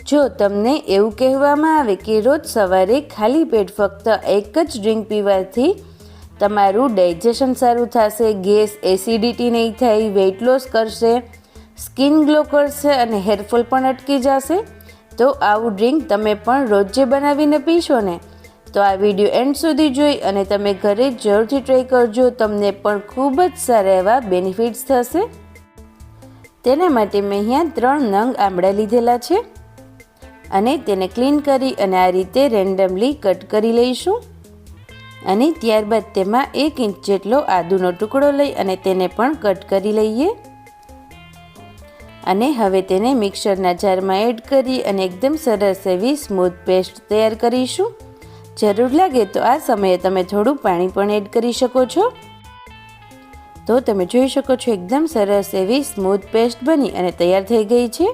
જો તમને એવું કહેવામાં આવે કે રોજ સવારે ખાલી પેટ ફક્ત એક જ ડ્રિંક પીવાથી તમારું ડાયજેશન સારું થશે, ગેસ એસિડિટી નહીં થાય, વેઇટ લોસ કરશે, સ્કિન ગ્લો કરશે અને હેરફોલ પણ અટકી જશે, તો આવું ડ્રિંક તમે પણ રોજે બનાવીને પીશો ને, તો આ વિડીયો એન્ડ સુધી જોઈ અને તમે ઘરે જરૂરથી ટ્રાય કરજો. તમને પણ ખૂબ જ સારા એવા બેનિફિટ્સ થશે. તેના માટે મેં અહીંયા 3 નંગ આંબળા લીધેલા છે અને તેને ક્લીન કરી અને આ રીતે રેન્ડમલી કટ કરી લઈશું. અને ત્યારબાદ તેમાં 1 ઇંચ જેટલો આદુનો ટુકડો લઈ અને તેને પણ કટ કરી લઈએ. અને હવે તેને મિક્સરના જારમાં એડ કરી અને એકદમ સરસ એવી સ્મૂથ પેસ્ટ તૈયાર કરીશું. જરૂર લાગે તો આ સમયે તમે થોડું પાણી પણ એડ કરી શકો છો. તો તમે જોઈ શકો છો એકદમ સરસ એવી સ્મૂથ પેસ્ટ બની અને તૈયાર થઈ ગઈ છે.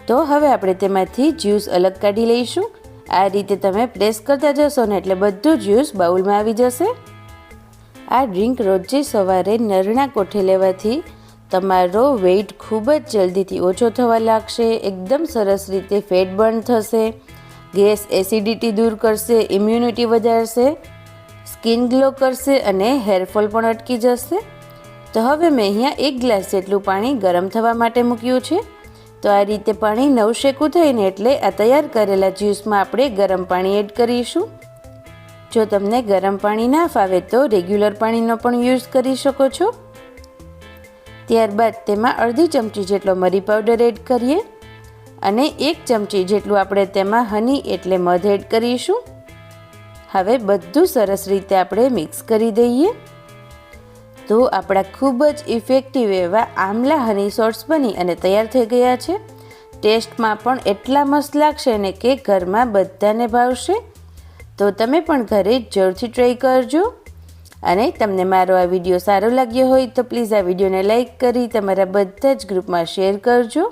તો હવે આપણે તેમાંથી જ્યુસ અલગ કાઢી લઈશું. આ રીતે તમે પ્રેસ કરતા જશો ને એટલે બધું જ્યુસ બાઉલમાં આવી જશે. આ ડ્રિંક રોજે સવારે નરણા કોઠે લેવાથી તમારો વેઇટ ખૂબ જ જલ્દીથી ઓછો થવા લાગશે. એકદમ સરસ રીતે ફેટ બર્ન થશે, ગેસ એસિડિટી દૂર કરશે, ઇમ્યુનિટી વધારશે, સ્કિન ગ્લો કરશે અને હેરફોલ પણ અટકી જશે. તો હવે મેં અહીંયા 1 ગ્લાસ જેટલું પાણી ગરમ થવા માટે મૂક્યું છે. તો આ રીતે પાણી નવશેકું થઈને એટલે આ તૈયાર કરેલા જ્યુસમાં આપણે ગરમ પાણી એડ કરીશું. જો તમને ગરમ પાણી ના ફાવે તો રેગ્યુલર પાણીનો પણ યુઝ કરી શકો છો. ત્યારબાદ તેમાં અડધી ચમચી જેટલો મરી પાવડર એડ કરીએ અને 1 ચમચી જેટલું આપણે તેમાં હની એટલે મધ એડ કરીશું. હવે બધું સરસ રીતે આપણે મિક્સ કરી દઈએ. તો આપણા ખૂબ જ ઇફેક્ટિવ એવા આમલા હની શોટ્સ બની અને તૈયાર થઈ ગયા છે. ટેસ્ટમાં પણ એટલા મસ્ત લાગશે ને કે ઘરમાં બધાને ભાવશે. તો તમે પણ ઘરે જરૂરથી ટ્રાય કરજો. અને તમને મારો આ વિડીયો સારો લાગ્યો હોય તો પ્લીઝ આ વિડીયોને લાઈક કરી તમારા બધા જ ગ્રુપમાં શેર કરજો.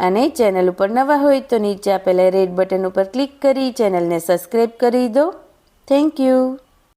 અને ચેનલ ઉપર નવા હોય તો નીચે આપેલા રેડ બટન ઉપર ક્લિક કરી ચેનલને સબસ્ક્રાઈબ કરી દો. Thank you.